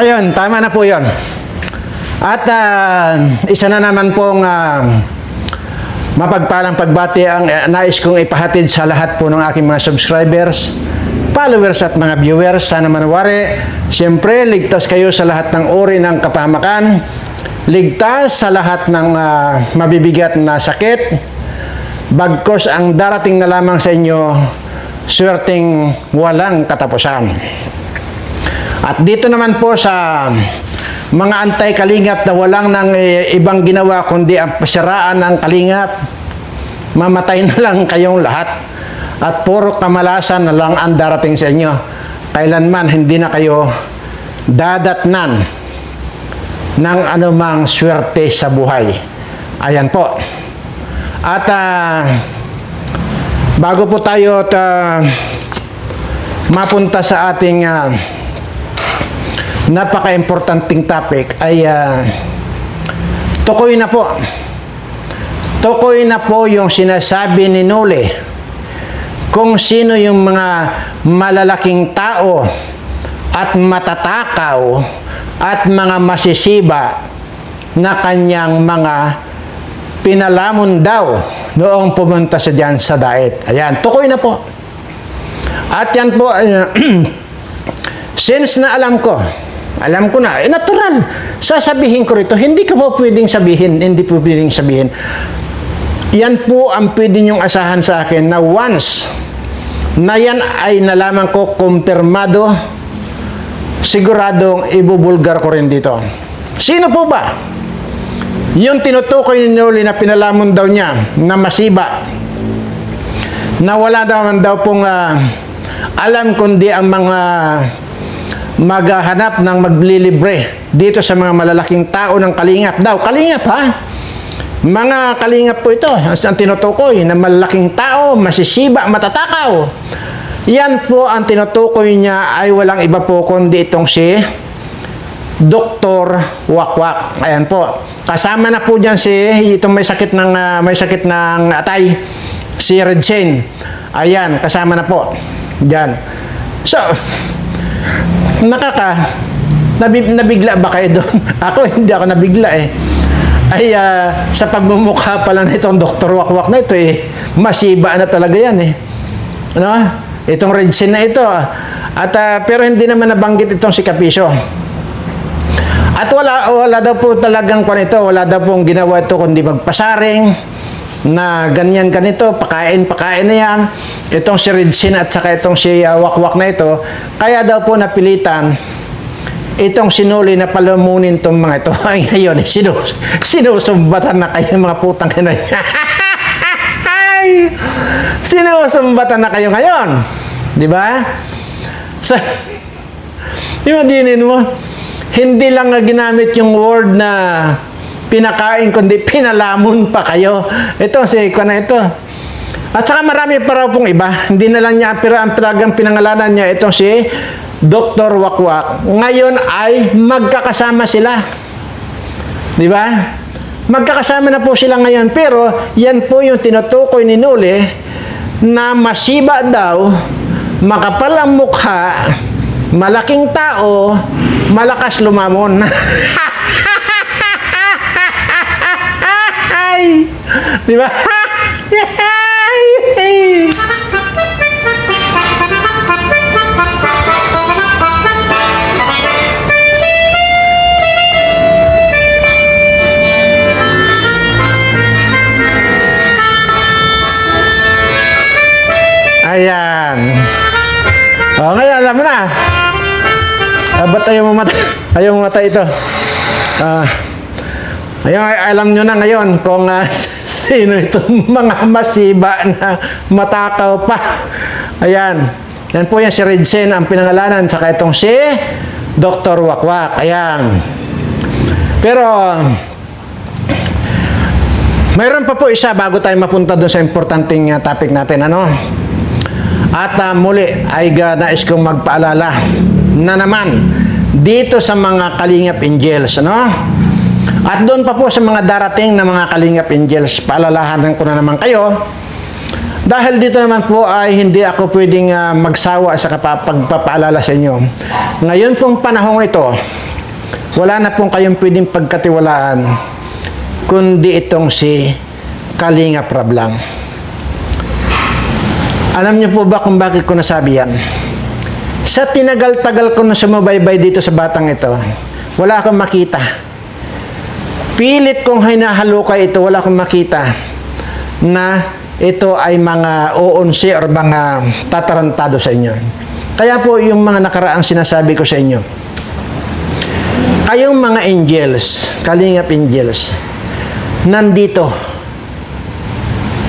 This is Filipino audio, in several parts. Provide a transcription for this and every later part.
yun, tama na po yun. At isa na naman pong mapagpalang pagbati ang nais kong ipahatid sa lahat po ng aking mga subscribers, followers at mga viewers. Sana manawari, siyempre, ligtas kayo sa lahat ng uri ng kapahamakan, ligtas sa lahat ng mabibigat na sakit, bagkos ang darating na lamang sa inyo, swerteng walang katapusan. At dito naman po sa mga anti-kalingap na walang nang ibang ginawa kundi ang pasiraan ng kalingap, mamatay na lang kayong lahat at puro kamalasan na lang ang darating sa inyo. Kailanman hindi na kayo dadatnan ng anumang swerte sa buhay. Ayan po. At bago po tayo mapunta sa ating napaka-importanting topic ay tukoy na po. Tukoy na po yung sinasabi ni Noli kung sino yung mga malalaking tao at matatakaw at mga masisiba na kanyang mga pinalamon daw noong pumunta sa diyan sa daet. Ayan, tukoy na po. At yan po, since na alam ko na, natural, sasabihin ko rito, hindi ko po pwedeng sabihin, yan po ang pwede nyong asahan sa akin na once na yan ay nalaman ko, kumpirmado, siguradong ibubulgar ko rin dito. Sino po ba? Yung tinutukoy ni Noli na pinalamon daw niya, na masiba, na wala daw pong alam kundi ang mga maghahanap ng maglilibre dito sa mga malalaking tao ng kalingap daw. Kalingap ha? Mga kalingap po ito. Ang tinutukoy na malalaking tao, masisiba, matatakaw. Yan po ang tinutukoy niya ay walang iba po kundi itong si Dr. Wakwak. Ayan po. Kasama na po diyan si itong may sakit ng atay, si Redsen. Ayan, kasama na po diyan. So, nabigla ba kayo doon? Ako hindi ako nabigla eh. Ay sa pagmumukha pa lang nitong Dr. Wakwak na ito eh, masiba na talaga yan eh. Ano? Itong Redsen na ito. At pero hindi naman nabanggit itong si Kapiso. At wala daw po talagang ito, wala daw pong ginawa ito kundi magpasaring na ganyan ganito, pakain na yan. Itong si Redsen at saka itong si Wakwak na ito, kaya daw po napilitan itong sinuli na palamunin itong mga ito. Ay ngayon, sinusumbatan na kayo mga putang ina. Sinusumbatan na kayo ngayon. Di ba? So, imaginin mo, hindi lang ginamit yung word na pinakain, kundi pinalamon pa kayo. Ito, si Iko na ito. At saka marami pa raw pong iba. Hindi na lang niya ang talagang pinangalanan niya. Itong si Dr. Wakwak. Ngayon ay magkakasama sila. Di ba? Magkakasama na po sila ngayon. Pero yan po yung tinutukoy ni Noli na masiba daw, makapal ang mukha, malaking tao, malakas lumamon. Di ba? Ayan. O, ngayon alam mo na. Ba't ayaw mamatay ito? Ayun, alam nyo na ngayon kung sino itong mga masiba na matakaw pa. Ayan. Yan po yan si Redsen ang pinangalanan. Saka itong si Dr. Wakwak. Ayan. Pero, mayroon pa po isa bago tayo mapunta doon sa importanteng topic natin. Ano? At muli ay nais kong magpaalala na naman dito sa mga Kalingap Angels. Ano? At doon pa po sa mga darating na mga Kalingap Angels, paalalahanan ko na naman kayo. Dahil dito naman po ay hindi ako pwedeng magsawa sa pagpapaalala sa inyo. Ngayon pong panahong ito, wala na pong kayong pwedeng pagkatiwalaan kundi itong si Kalinga Prab lang. Alam niyo po ba kung bakit ko nasabi yan? Sa tinagal-tagal ko na sumubaybay dito sa batang ito, wala akong makita. Pilit kong hinahalukay ito, wala akong makita na ito ay mga uunsi or mga tatarantado sa inyo. Kaya po yung mga nakaraang sinasabi ko sa inyo, kayong mga angels, Kalingap angels, nandito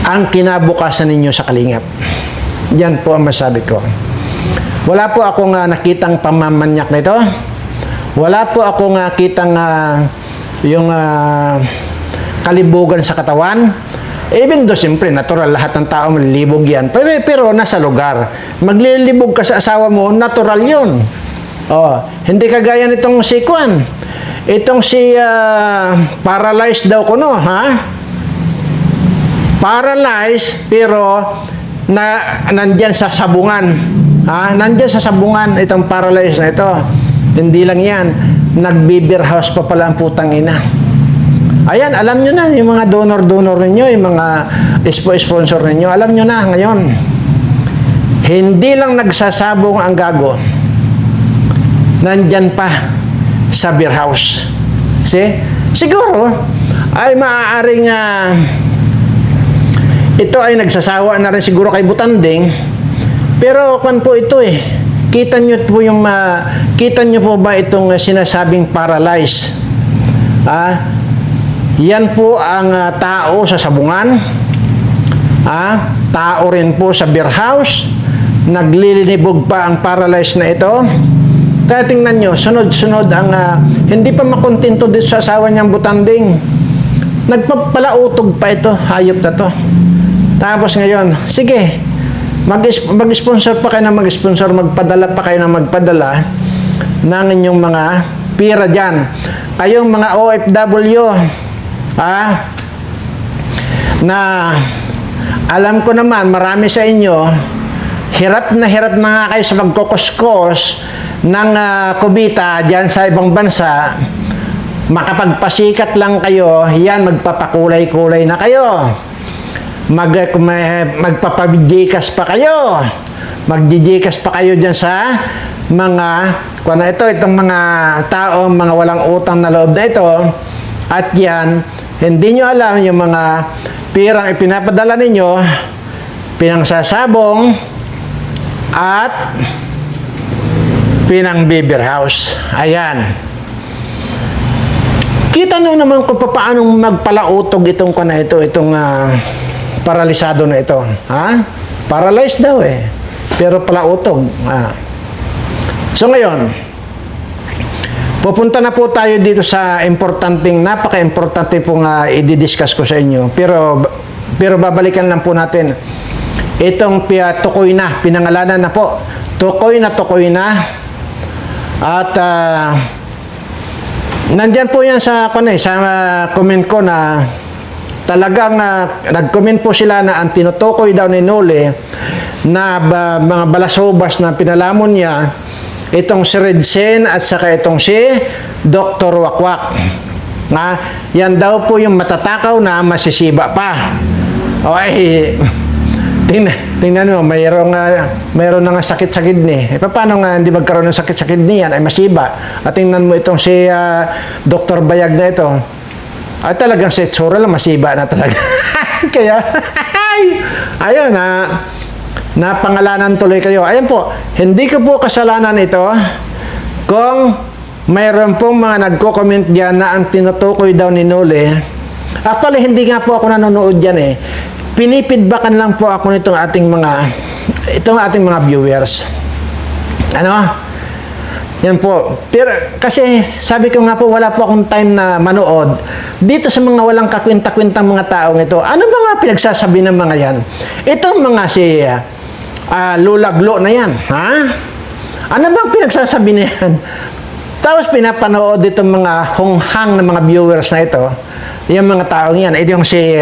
ang kinabukasan ninyo sa Kalingap. Yan po ang masabi ko. Wala po akong nakitang pamamanyak na ito. Wala po akong nakitang yung kalibugan sa katawan. Even though, siyempre, natural, lahat ng tao malilibog yan. Pero nasa lugar. Maglilibog ka sa asawa mo, natural yun. Oh, hindi kagaya nitong si Kwan. Itong si paralyzed daw ko, no? Ha? Paralyzed, pero nandyan sa sabungan. Ha? Nandyan sa sabungan itong paralyzed na ito. Hindi lang yan. Nag-beer house pa pala ang putang ina. Ayan, alam nyo na, yung mga donor-donor ninyo, yung mga sponsor ninyo, alam nyo na ngayon. Hindi lang nagsasabong ang gago. Nandyan pa sa beer house. See? Siguro, ay maaaring ito ay nagsasawa na rin siguro kay Butanding. Pero kung po ito kita nyo po yung kita nyo po ba itong sinasabing paralyzed? Yan po ang tao sa sabungan. Tao rin po sa beer house. Naglilinibog pa ang paralyzed na ito. Kaya tingnan nyo, sunod-sunod ang hindi pa makontento dito sa asawa niyang Butanding. Nagpapalautog pa ito, hayop na to. Tapos ngayon, sige, mag-sponsor pa kayo ng mag-sponsor, magpadala pa kayo ng magpadala ng inyong mga pira dyan. Kayong mga OFW, na alam ko naman, marami sa inyo, hirap na nga kayo sa magkukuskos ng kubita dyan sa ibang bansa. Makapagpasikat lang kayo, yan, magpapakulay-kulay na kayo. Magpapajikas pa kayo. Magjijikas pa kayo dyan sa mga, itong mga tao, mga walang utang na loob na ito. At yan, hindi nyo alam yung mga pirang ipinapadala ninyo, pinangsasabong, at pinang beer house. Ayan. Kita nyo naman kung paano magpalautog itong itong paralisado na ito. Paralyzed daw pero palautog. So ngayon, pupunta na po tayo dito sa napaka-importante pong i-discuss ko sa inyo. Pero babalikan lang po natin itong tukoy na, pinangalanan na po. Tukoy na. At nandyan po yan sa comment ko na talagang nag-comment po sila na ang tinutukoy daw ni Noli na mga balasobas na pinalamon niya, itong si Redsen at saka itong si Dr. Wakwak. Yan daw po yung matatakaw na masisiba pa. Tingnan mo, mayroon na nga sakit-sakit ni. Paano nga hindi magkaroon ng sakit-sakit niyan ay masiba? At tingnan mo itong si Dr. Bayag na ito. Ay talagang si Tsura lang masiba na talaga. Kaya, ayun napangalanan tuloy kayo. Ayan po, hindi ko po kasalanan ito kung mayroon pong mga nagko-comment diyan na ang tinutukoy daw ni Noli. Actually, hindi nga po ako nanonood diyan Pinipidbakan lang po ako nitong ating mga viewers. Yan po. Pero kasi sabi ko nga po, wala po akong time na manood dito sa mga walang kakwenta-kwentang mga taong ito. Ano ba nga pinagsasabi ng mga yan? Itong mga si Lula Glo na yan. Ano bang pinagsasabi na yan? Tapos pinapanood itong mga honghang na mga viewers na ito. Yung mga taong yan. Ito yung si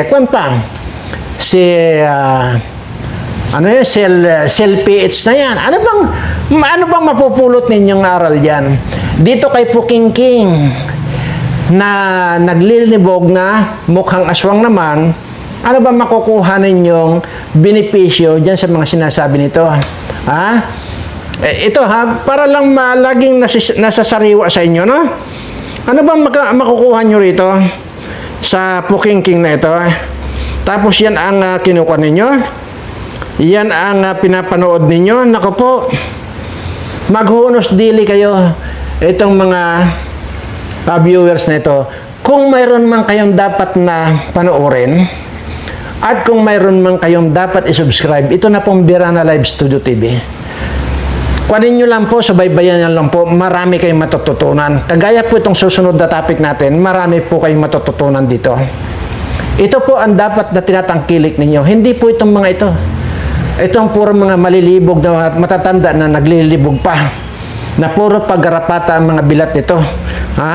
Cell PH na yan. Ano bang mapupulot ninyong aral diyan? Dito kay Pukingking na naglilibog na mukhang aswang naman, ano ba makukuha ninyong benepisyo dyan sa mga sinasabi nito? Ha? Ito ha, para lang laging nasasariwa sa inyo, no? Ano bang makukuha nyo rito sa Pukingking na ito? Tapos yan ang kinukuha ninyo? Yan ang pinapanood ninyo? Naku po, maghunos dili kayo itong mga viewers na ito. Kung mayroon man kayong dapat na panoorin, at kung mayroon man kayong dapat isubscribe, ito na pong Birana Live Studio TV. Kunin nyo lang po, subaybayan nyo lang po, marami kayong matututunan. Kagaya po itong susunod na topic natin, marami po kayong matututunan dito. Ito po ang dapat na tinatangkilik ninyo. Hindi po itong mga ito. Itong puro mga malilibog na matatanda na naglilibog pa. Na puro paggarapata ang mga bilat nito. Ha?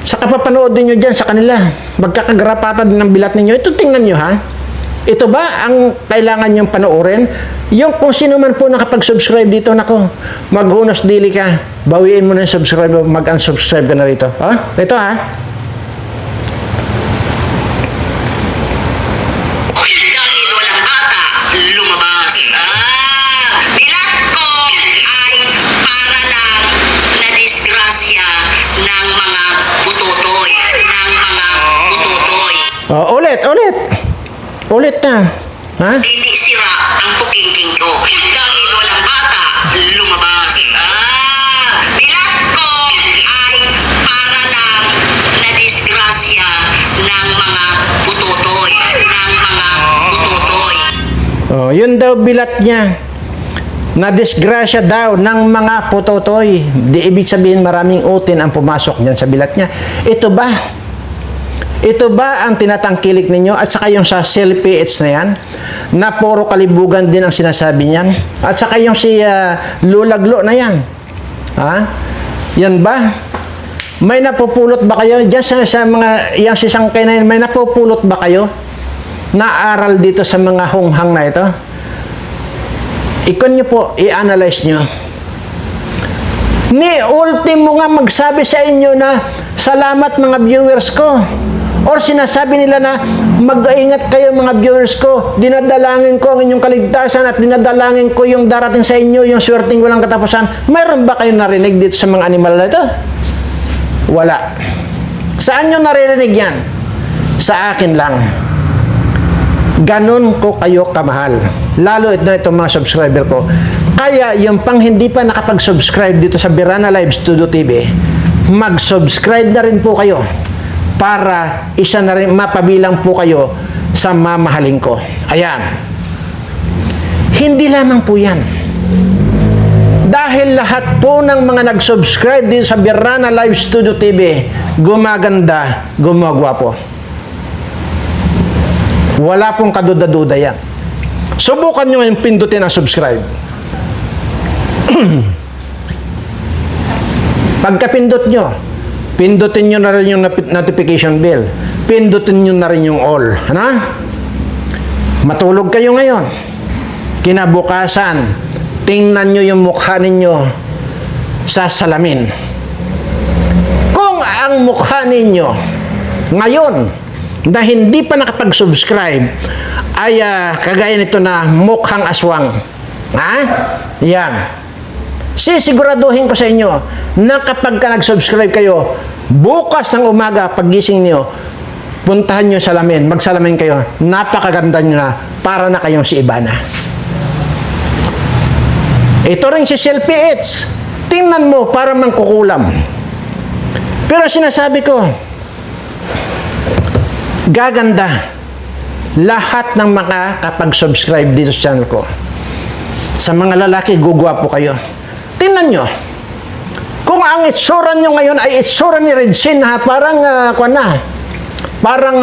Sa kapapanood ninyo dyan sa kanila, magkakagarapata din ng bilat ninyo. Ito tingnan nyo ha. Ito ba ang kailangan nyong panoorin? Yung kung sino man po nakapag-subscribe dito, nako, maghunos dili ka. Bawiin mo na yung subscribe, mag-unsubscribe ka na rito. Ha? Ito ha. Dahil walang bata, lumabas. Bilat ko ay para lang na disgrasya ng mga bututoy. Oh, ulit. Ulit na. Ha? Hindi sira ang Pukingking ko. Dahil walang bata, lumabas. Bilat ko ay para lang na disgrasya ng mga bututoy. Oh, yun daw bilat niya. Na disgrasya daw ng mga putotoy. Di ibig sabihin maraming utin ang pumasok diyan sa bilat niya. Ito ba ang tinatangkilik ninyo? At saka yung sa selfie it's na yan, na puro kalibugan din ang sinasabi niyan. At saka yung si Lulaglo na yan. Ha? Yan ba? May napupulot ba kayo? Diyan sa mga, yung si Sangkay na yan, may napupulot ba kayo? Na aral dito sa mga hunghang na ito? Ikon nyo po, i-analyze nyo. Ni ultimo nga magsabi sa inyo na, salamat mga viewers ko. Or sinasabi nila na, mag-ingat kayo mga viewers ko, dinadalangin ko ang inyong kaligtasan at dinadalangin ko yung darating sa inyo, yung swerteng walang katapusan. Mayroon ba kayong narinig dito sa mga animal na ito? Wala. Saan nyo naririnig yan? Sa akin lang. Ganon ko kayo kamahal. Lalo itong mga subscriber ko. Kaya yung pang hindi pa nakapag-subscribe dito sa Birana Live Studio TV, mag-subscribe na rin po kayo para isa na rin mapabilang po kayo sa mamahalin ko. Ayan. Hindi lamang po yan. Dahil lahat po ng mga nag-subscribe dito sa Birana Live Studio TV, gumaganda, gumagwapo. Wala pong kaduda-duda yan. Subukan nyo ngayon pindutin ang subscribe. Pagka-pindot nyo, pindutin nyo na rin yung notification bell. Pindutin nyo na rin yung all. Ano? Matulog kayo ngayon. Kinabukasan, tingnan nyo yung mukha ninyo sa salamin. Kung ang mukha ninyo ngayon na hindi pa nakapag-subscribe ay kagaya nito na mukhang aswang. Ha? Yan. Sisiguraduhin ko sa inyo na kapag ka nag-subscribe kayo, bukas ng umaga, paggising niyo, puntahan nyo salamin, magsalamin kayo, napakaganda nyo na, para na kayong si Ibana. Ito rin si Selfie It's. Tingnan mo, para mangkukulam. Pero sinasabi ko, gaganda lahat ng mga kapag-subscribe dito sa channel ko. Sa mga lalaki, gugwapo kayo. Tingnan nyo. Kung ang itsura nyo ngayon ay itsura ni Redsin, ha, parang, parang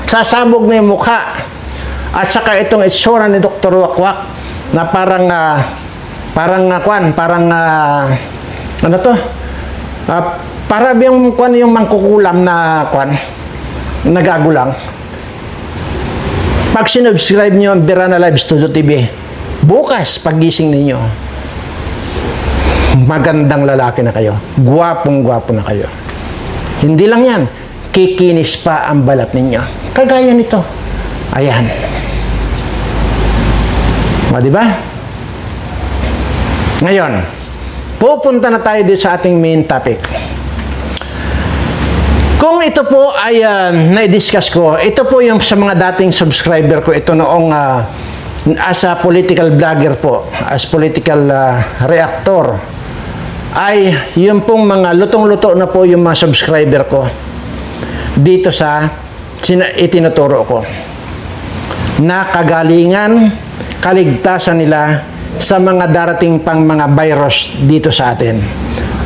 sasabog na yung mukha. At saka itong itsura ni Dr. Wakwak, na parang, ano to? Para yung, yung mangkukulam na, nagagulang. Pag sinubscribe nyo ang Birana Live Studio TV, bukas, paggising ninyo, magandang lalaki na kayo. Gwapong-gwapo na kayo. Hindi lang yan, kikinis pa ang balat ninyo. Kagaya nito. Ayan. O, diba? Ngayon, pupunta na tayo dito sa ating main topic. Kung ito po ay na-discuss ko, ito po yung sa mga dating subscriber ko, ito noong as a political vlogger po, as political reactor, ay yung pong mga lutong-luto na po yung mga subscriber ko dito sa itinuturo ko na kagalingan, kaligtasan nila sa mga darating pang mga virus dito sa atin.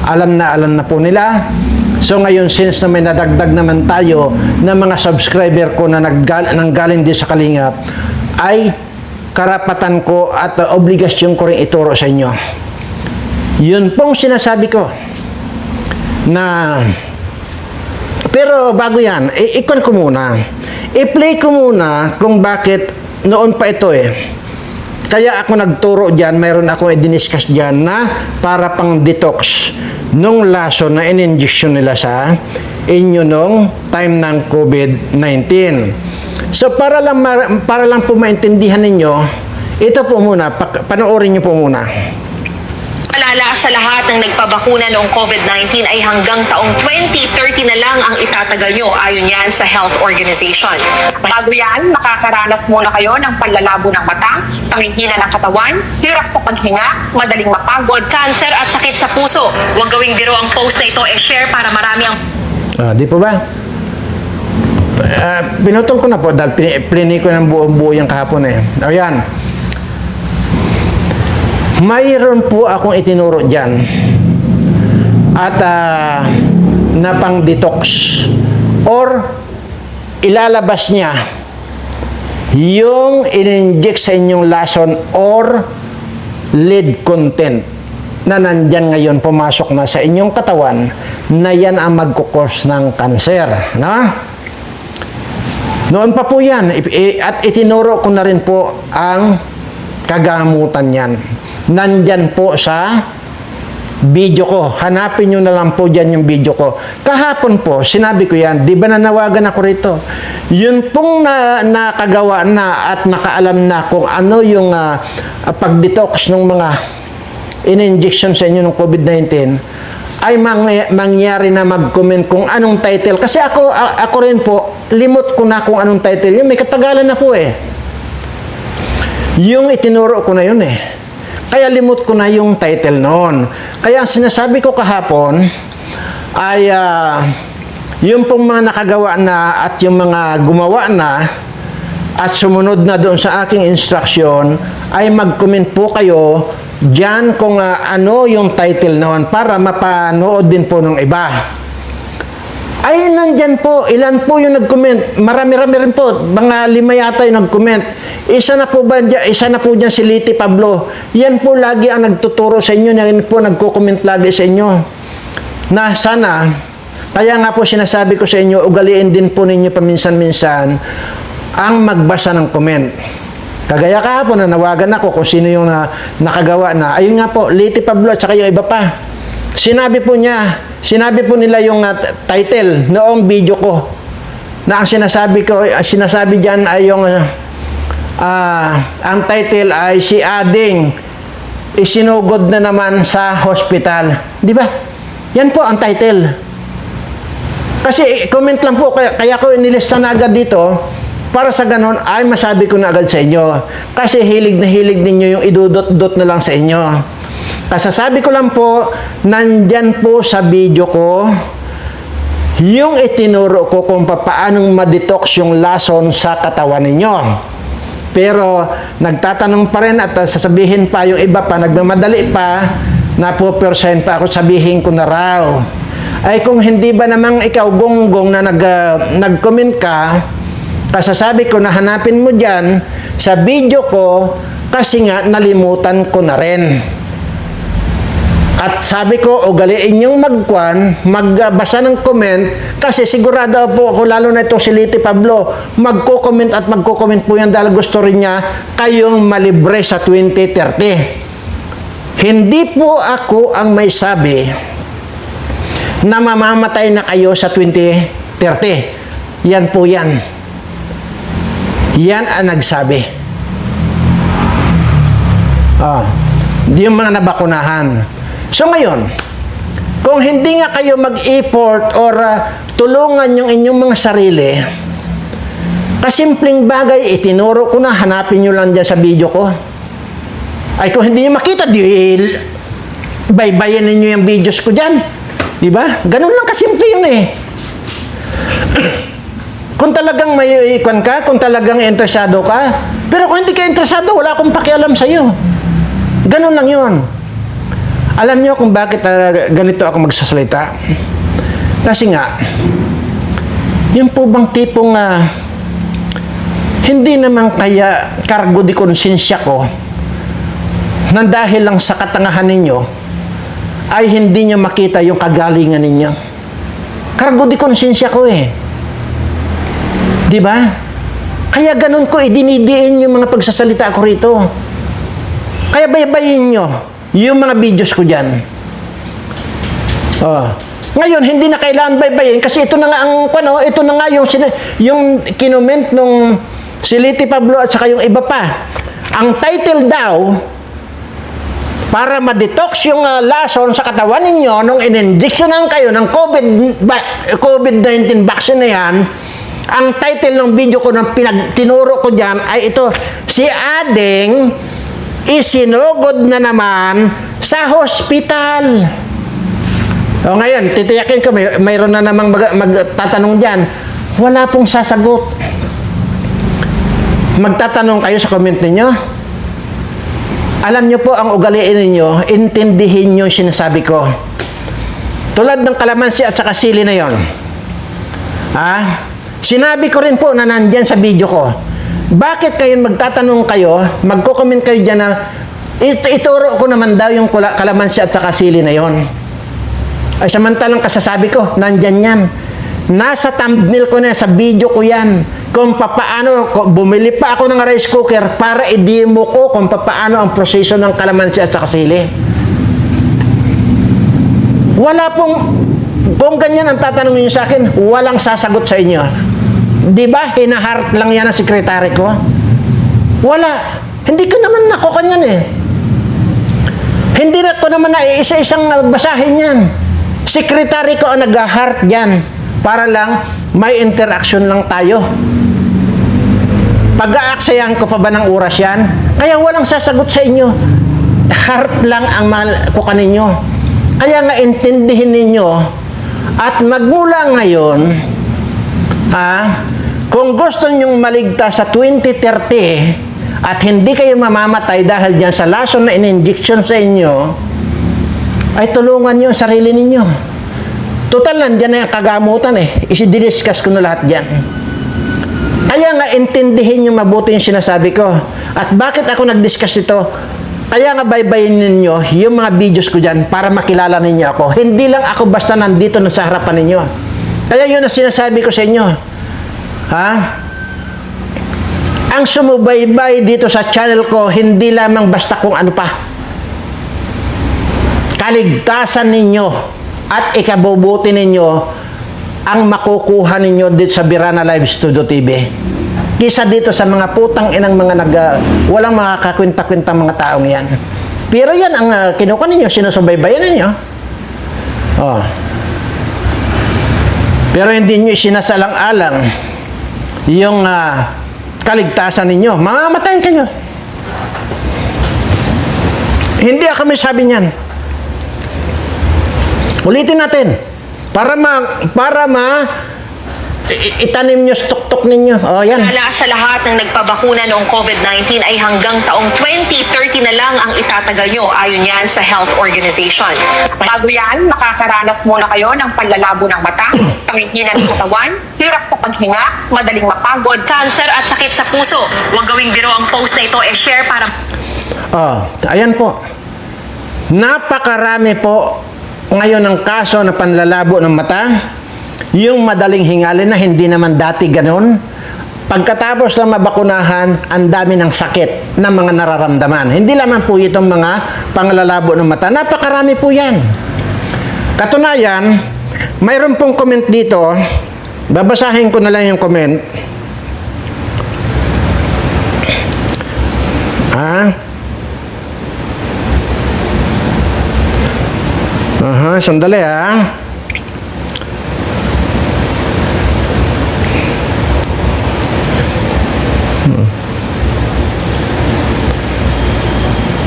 Alam na po nila. So ngayon, since na may nadagdag naman tayo na mga subscriber ko na nanggaling din sa Kalingap, ay karapatan ko at obligasyon ko rin ituro sa inyo. Yun pong sinasabi ko na, pero bago yan, ikon ko muna. I-play ko muna kung bakit noon pa ito Kaya ako nagturo dyan, mayroon akong i-discuss dyan na para pang detox nung laso na in-injection nila sa inyo nung time ng COVID-19. So para lang po maintindihan ninyo, ito po muna, panoorin nyo po muna. Alala sa lahat ng nagpabakuna noong COVID-19 ay hanggang taong 2030 na lang ang itatagal nyo ayon yan sa Health Organization. Bago yan, makakaranas muna kayo ng panlalabo ng mata, panghihina ng katawan, hirap sa paghinga, madaling mapagod, cancer at sakit sa puso. Huwag gawing biro ang post na ito, share para marami ang... Di po ba? Pinutol ko na po dahil plini ko ng buo-buo yung kahapon Ayan. Mayroon po akong itinuro dyan at na pang detox or ilalabas niya yung in-inject sa inyong lason or lead content na nandyan ngayon pumasok na sa inyong katawan na yan ang magkukos ng kanser. Noon pa po yan at itinuro ko na rin po ang kagamutan yan. Nandyan po sa video ko. Hanapin nyo na lang po dyan yung video ko. Kahapon po, sinabi ko yan, di ba nanawagan ako rito? Yun pong nakagawa na at nakaalam na kung ano yung pag-detox ng mga in-injection sa inyo ng COVID-19, ay mangyari na mag-comment kung anong title. Kasi ako rin po, limot ko na kung anong title. Yung may katagalan na po Yung itinuro ko na yun Kaya limot ko na yung title noon. Kaya ang sinasabi ko kahapon ay yung pong mga nakagawa na at yung mga gumawa na at sumunod na doon sa aking instruction ay mag-comment po kayo dyan kung ano yung title noon para mapanood din po ng iba. Ay, nandyan po. Ilan po yung nag-comment? Marami-rami rin po. Mga 5 yata yung nag-comment. Isa na po dyan si Liti Pablo. Yan po lagi ang nagtuturo sa inyo. Yan po nagko-comment lagi sa inyo. Na sana, kaya nga po sinasabi ko sa inyo, ugaliin din po ninyo paminsan-minsan ang magbasa ng comment. Kagaya kahapon, nanawagan ako kung sino yung nakagawa na. Ayun nga po, Liti Pablo at saka yung iba pa. Sinabi po nila yung title noong video ko na ang sinasabi diyan ay yung ang title ay si Ading isinugod na naman sa hospital. Di ba? Yan po ang title. Kasi comment lang po, kaya ko inilista na agad dito para sa ganon ay masabi ko na agad sa inyo. Kasi hilig na hilig ninyo yung idudot-dot na lang sa inyo. Kasasabi ko lang po, nandyan po sa video ko yung itinuro ko kung paanong ma-detox yung lason sa katawan ninyo. Pero nagtatanong pa rin at sasabihin pa yung iba pa, nagmamadali pa, napopersahin pa ako, sabihin ko na raw. Ay kung hindi ba namang ikaw, gonggong na nag-comment ka, kasasabi ko na hanapin mo dyan sa video ko kasi nga nalimutan ko na rin. At sabi ko, ugaliin yung magbasa ng comment, kasi sigurado po ako, lalo na itong si Liti Pablo, magko-comment po yan dahil gusto rin niya kayong malibre sa 2030. Hindi po ako ang may sabi na mamamatay na kayo sa 2030. Yan po yan. Yan ang nagsabi. Yung mga nabakunahan. So ngayon, kung hindi nga kayo mag-effort or tulungan yung inyong mga sarili, kasimpleng bagay, itinuro ko na, hanapin nyo lang dyan sa video ko. Ay kung hindi nyo makita, baybayan ninyo yung videos ko dyan. Diba? Ganun lang kasimple yun eh. Kung talagang may ikon ka, kung talagang interesado ka, pero kung hindi ka interesado, wala akong pakialam sa'yo. Ganun lang yun. Alam nyo kung bakit ganito ako magsasalita? Kasi nga, yung po bang tipong hindi naman kaya kargo di konsensya ko na dahil lang sa katangahan ninyo ay hindi nyo makita yung kagalingan ninyo. Kargo di konsensya ko eh. Di ba? Kaya ganun ko idinidiin yung mga pagsasalita ko rito. Kaya baybayin nyo yung mga videos ko dyan. Ngayon, hindi na kailangan baybayin kasi ito na nga ang ito na nga yung kinoment nung si Liti Pablo at saka yung iba pa. Ang title daw, para ma-detox yung lason sa katawan ninyo nung in-injectionan kayo ng COVID-19 vaccine na yan, ang title ng video ko ng tinuro ko dyan ay ito, si Ading isinugod na naman sa hospital. O ngayon, titiyakin ko, mayroon na namang magtatanong dyan. Wala pong sasagot. Magtatanong kayo sa comment ninyo. Alam nyo po ang ugaliin ninyo, intindihin nyo yung sinasabi ko. Tulad ng kalamansi at saka sili na yon. Sinabi ko rin po na nandyan sa video ko. Bakit kayo magtatanong kayo, magko-comment kayo dyan na ituro ko naman daw yung kalamansi at saka sili na yon. Ay samantalang kasasabi ko, nandyan yan. Nasa thumbnail ko na sa video ko yan. Kung papaano, bumili pa ako ng rice cooker para i-demo ko kung papaano ang proseso ng kalamansi at saka sili. Wala pong, kung ganyan ang tatanungin niyo sa akin, walang sasagot sa inyo. Di ba, hinaharap lang yan ang sekretary ko? Wala. Hindi ko naman ako kanyan eh. Hindi na ko naman na isa-isang basahin yan. Sekretary ko ang nag-heart dyan para lang may interaction lang tayo. Pag-aaksayan ko pa ba ng oras yan? Kaya walang sasagot sa inyo. Heart lang ang kuka ninyo. Kaya nga intindihin ninyo at magmula ngayon, kung gusto nyong maligtas sa 2030 at hindi kayo mamamatay dahil dyan sa lason na in-injection sa inyo, ay tulungan nyo ang sarili ninyo. Total, nandyan na yung kagamutan eh. Isi-discuss ko na lahat dyan. Kaya nga, intindihin nyo mabuti yung sinasabi ko. At bakit ako nag-discuss ito? Kaya nga, baybayin ninyo yung mga videos ko dyan para makilala ninyo ako. Hindi lang ako basta nandito sa harapan ninyo. Kaya yun ang sinasabi ko sa inyo. Ang sumubaybay dito sa channel ko, hindi lamang basta kung ano pa. Kaligtasan ninyo at ikabubuti ninyo ang makukuha ninyo dito sa Birana Live Studio TV. Kisa dito sa mga putang inang mga walang mga kakwenta-kwenta mga taong yan. Pero yan ang kinuha ninyo, sinusubaybayan ninyo. Pero hindi nyo sinasalang-alang yung kaligtasan ninyo. Mamamatay kayo. Hindi ako may sabi niyan. Ulitin natin. Para itanim nyo sa tuktok ninyo. Yan. Wala sa lahat ng nagpabakuna noong COVID-19 ay hanggang taong 2030 na lang ang itatagal nyo ayon yan sa health organization. Bago yan, makakaranas muna kayo ng panlalabo ng mata, pangihina ng katawan, hirap sa paghinga, madaling mapagod, cancer at sakit sa puso. Huwag gawing biro ang post na ito, share para... Ayan po. Napakarami po ngayon ang kaso ng panlalabo ng mata. Yung madaling hingalin na hindi naman dati ganon. pagkatapos na mabakunahan, ang dami ng sakit na mga nararamdaman. Hindi lamang po itong mga panglalabo ng mata. Napakarami po yan. Katunayan, mayroon pong comment dito. Babasahin ko na lang yung comment. Sandali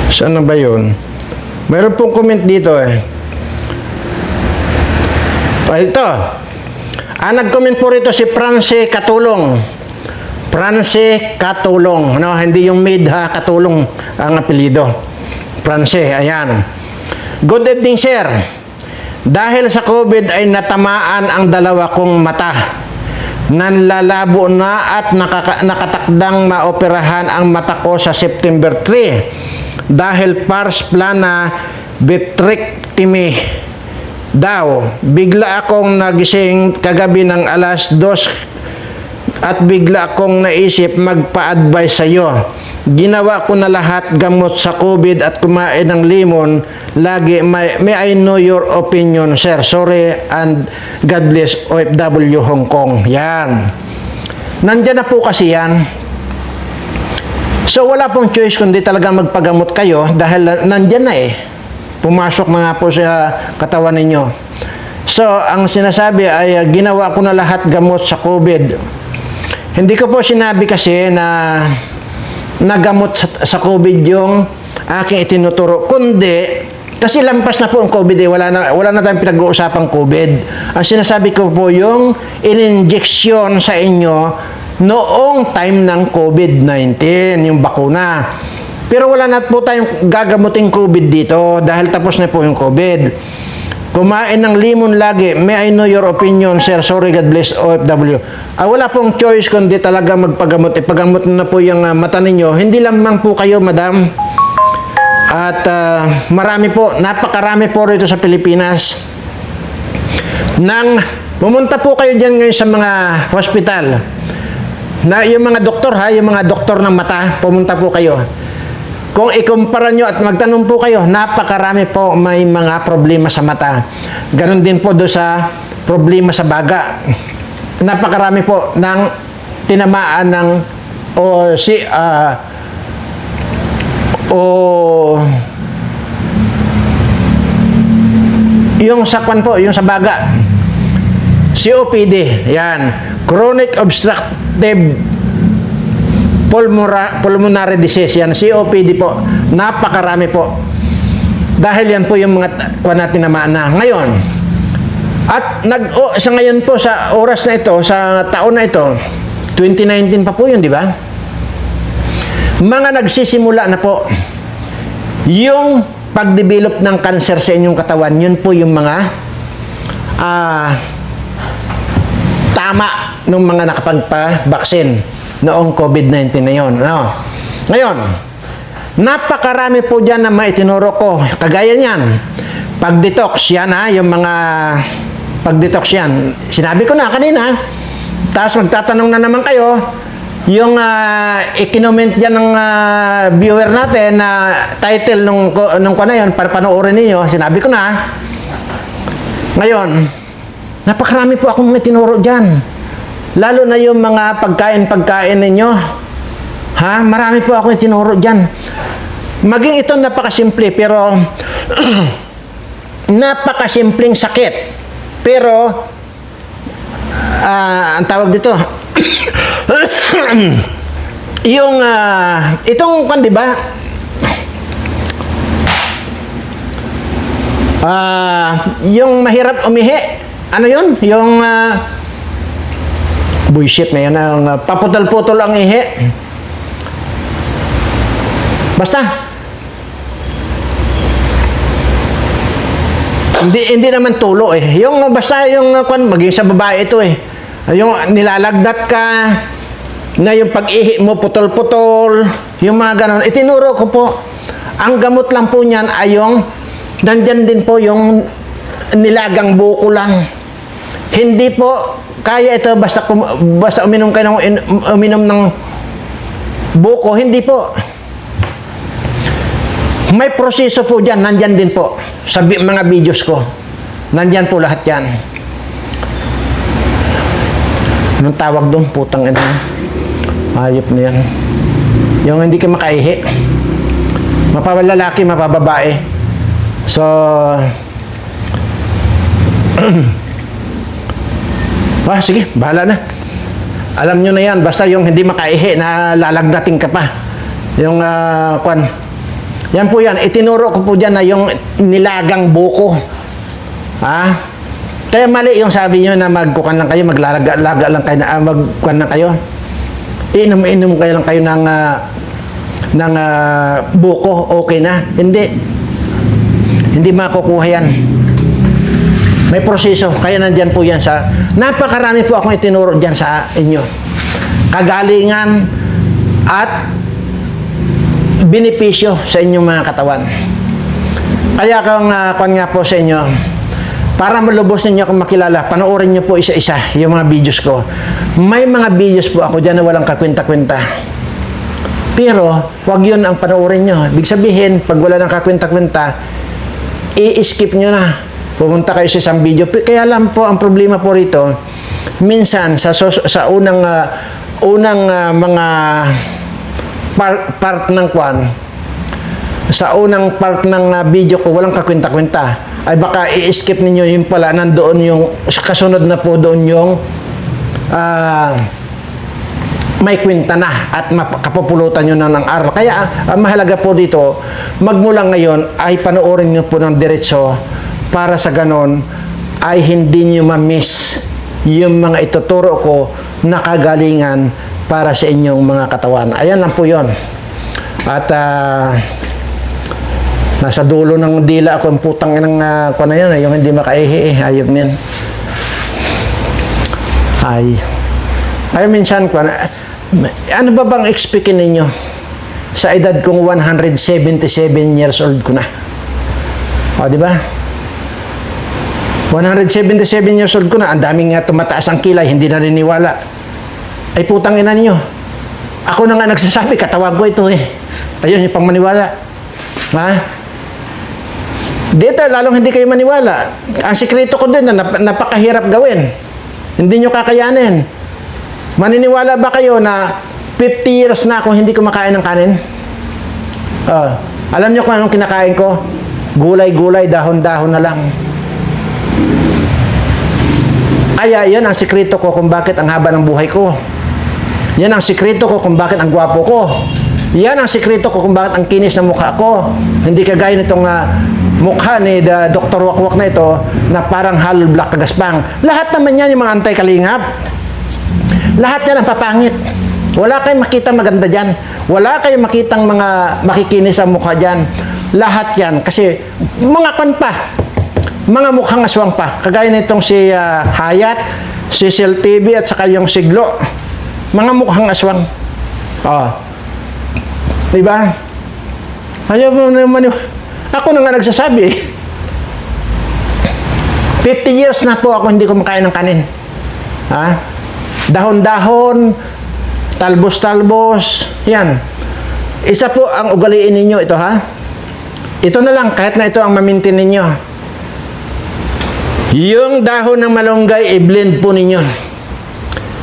Saan na ba yun? Mayroon pong comment dito Ito. Nag-comment po rito si France Katulong. France Katulong. No, hindi yung maid Katulong ang apelyido. France, ayan. Good evening, sir. Dahil sa COVID ay natamaan ang dalawa kong mata. Nanlalabo na at nakatakdang maoperahan ang mata ko sa September 3 dahil pars plana vitrectomy daw. Bigla akong nagising kagabi ng alas 2 at bigla akong naisip magpa-advise sa iyo. Ginawa ko na lahat gamot sa COVID at kumain ng limon. Lagi, may I know your opinion, sir. Sorry and God bless OFW Hong Kong. Yan. Nandyan na po kasi yan. So wala pong choice kundi talaga magpagamot kayo dahil nandyan na Pumasok na nga po sa katawan ninyo. So, ang sinasabi ay ginawa ko na lahat gamot sa COVID. Hindi ko po sinabi kasi na nagamot sa COVID yung aking itinuturo. Kundi, kasi lampas na po ang COVID wala na tayong pinag-uusapang COVID. Ang sinasabi ko po yung in-injection sa inyo noong time ng COVID-19, yung bakuna. Pero wala na po tayong gagamuting COVID dito dahil tapos na po yung COVID. Kumain ng limon lagi. May I know your opinion, sir? Sorry, God bless OFW. Wala pong choice kundi talaga magpagamot. Ipagamot na po yung mata ninyo. Hindi lamang po kayo, madam. At marami po, napakarami po rito sa Pilipinas. Nang pumunta po kayo dyan ngayon sa mga hospital. Na yung mga doktor yung mga doktor ng mata, pumunta po kayo. Kung ikumpara nyo at magtanong po kayo, napakarami po may mga problema sa mata. Ganon din po doon sa problema sa baga. Napakarami po ng tinamaan ng yung sakwan po, yung sa baga. COPD, yan. Chronic Obstructive Pulmonary Disease, yan, COPD po. Napakarami po. Dahil yan po yung mga kuha natin naman na ngayon. At sa ngayon po, sa oras na ito, sa taon na ito, 2019 pa po yun, di ba? Mga nagsisimula na po yung pagdevelop ng cancer sa inyong katawan, yun po yung mga tama ng mga nakapagpa-vaccine noong COVID-19 na yun. No? Ngayon, napakarami po dyan na maitinuro ko. Kagaya niyan, pag-detox yan yung mga pag-detox yan. Sinabi ko na kanina, tapos magtatanong na naman kayo, yung ikinoment dyan ng viewer natin na title nung ko na yun, para panoorin ninyo, sinabi ko na. Ngayon, napakarami po akong itinuro dyan. Lalo na yung mga pagkain ninyo. Marami po akong itinuro dyan. Maging ito napakasimple, pero napakasimpleng sakit. Pero, ang tawag dito, yung, itong, di ba, yung mahirap umihi. Ano yun? Yung, bullshit na yan, paputol-putol ang ihi. Basta, hindi naman tulo yung basta yung maging sa babae ito yung nilalagnat ka na yung pag-ihi mo putol-putol, yung mga ganon. Itinuro ko po, ang gamot lang po niyan ay yung nandyan din po yung nilagang buko lang. Hindi po kaya ito basta uminom kayo uminom ng buko, hindi po. May proseso po dyan, nandyan din po sa mga videos ko. Nandyan po lahat yan. Anong tawag doon? Putang ina. Hayop na yan. Yung hindi ka makaihi. Mapabalalaki, mapababae. So, sige, bahala na. Alam nyo na yan, basta yung hindi makaihi na lalagnating ka pa. Yung, yan po yan. Itinuro ko po dyan na yung nilagang buko. Kaya mali yung sabi nyo na magkukan lang kayo, maglalaga lang kayo, magkukan lang kayo. Inom kayo lang kayo ng buko, okay na. Hindi makukuha yan. May proseso, kaya nandyan po yan sa, napakarami po akong itinuro dyan sa inyo. Kagalingan at benepisyo sa inyong mga katawan. Kaya kung nga po sa inyo, para malubos ninyo akong makilala, panoorin nyo po isa-isa yung mga videos ko. May mga videos po ako dyan na walang kakwenta-kwenta. Pero, wag yun ang panoorin nyo. Ibig sabihin, pag wala ng kakwenta-kwenta, i-skip nyo na. Pumunta kayo sa isang video. Kaya lang po, ang problema po rito, minsan, sa unang mga part ng kwan, sa unang part ng video ko, walang kakwenta-kwenta. Ay baka i-skip ninyo yung pala, nandoon yung, kasunod na po doon yung, may kwenta na at kapupulutan nyo na ng araw. Kaya ang mahalaga po dito, magmula ngayon ay panoorin nyo po ng diretso para sa ganon ay hindi nyo ma-miss yung mga ituturo ko na kagalingan para sa inyong mga katawan. Ayan lang po yun. At nasa dulo ng dila ako ang putang ng na yan, yung hindi makaihi ayop niyan. Ay minsan ano ba bang expectin ninyo sa edad kong 177 years old ko na? O, di ba? 177 years old ko na, ang daming tumataas ang kilay, hindi na riniwala. Ay putang ina niyo. Ako na nga nagsasabi, katawan ko ito eh. Ayun yung pang maniwala. Dito, lalong hindi kayo maniwala. Ang sikreto ko din na napakahirap gawin. Hindi nyo kakayanin. Maniniwala ba kayo na 50 years na ako hindi kumakain ng kanin? Alam nyo kung anong kinakain ko? Gulay-gulay, dahon-dahon na lang. Kaya yan ang sikreto ko kung bakit ang haba ng buhay ko. Yan ang sikreto ko kung bakit ang gwapo ko. Yan ang sikreto ko kung bakit ang kinis ng mukha ko. Hindi kagaya nitong mukha ni Dr. Wakwak na ito na parang hollow black kagaspang. Lahat naman yan yung mga antay-kalingap. Lahat yan ang papangit. Wala kayong makita maganda dyan. Wala kayong makitang mga makikinis ang mukha dyan. Lahat yan. Kasi mga kan pa. Mga mukhang aswang pa. Kagaya nitong si Hayat, si Cecil TV at saka yung Siglo. Mga mukhang aswang. Diba? Ayaw mo naman. Ako na nga nagsasabi. 50 years na po ako hindi kumakain ng kanin. Dahon-dahon, talbos-talbos, yan. Isa po ang ugaliin ninyo ito, Ito na lang, kahit na ito ang mamintin ninyo. Yung dahon ng malunggay, i-blend po ninyo.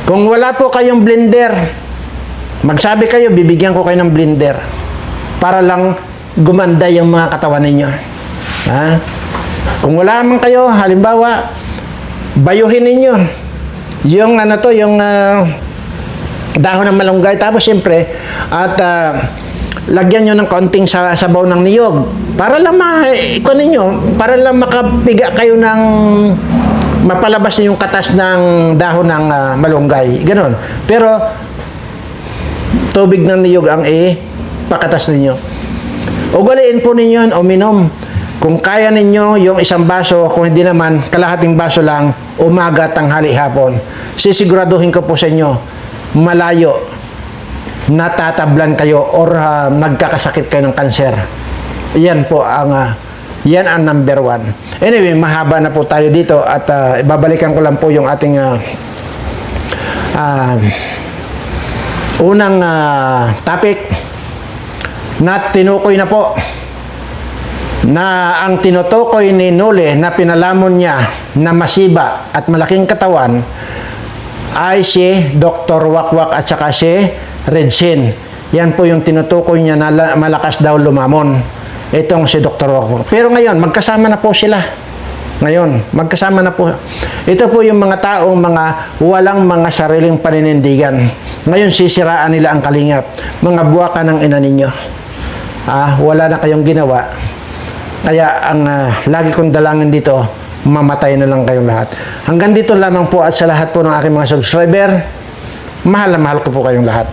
Kung wala po kayong blender, magsabi kayo, bibigyan ko kayo ng blender. Para lang gumanda yung mga katawan ninyo. Kung wala man kayo, halimbawa, bayuhin ninyo. Yung yung dahon ng malunggay, tapos siyempre at lagyan nyo ng kaunting sabaw ng niyog para lang para lang makapiga kayo ng mapalabas yung katas ng dahon ng malunggay, ganon. Pero tubig ng niyog ang pakatas ninyo. Ugaliin po ninyo uminom. Kung kaya ninyo yung isang baso, kung hindi naman kalahating baso lang, umaga, tanghali, hapon. Sisiguraduhin ko po sa inyo, malayo, natatablan kayo or magkakasakit kayo ng kanser. Yan po yan ang number 1. Anyway, mahaba na po tayo dito at ibabalikan ko lang po yung ating unang topic na tinukoy na po na ang tinutukoy ni Nole na pinalamon niya na masiba at malaking katawan ay si Dr. Wakwak at saka si Redsin. Yan po yung tinutukoy niya na malakas daw lumamon. Itong si Dr. Wakwak. Pero ngayon, magkasama na po sila. Ngayon, magkasama na po. Ito po yung mga taong walang mga sariling paninindigan. Ngayon, sisiraan nila ang Kalingap. Mga buwaka ng ina ninyo. Wala na kayong ginawa. Kaya ang lagi kong dalangin dito, mamatay na lang kayong lahat. Hanggang dito lamang po at sa lahat po ng aking mga subscriber, mahal na mahal ko po kayong lahat.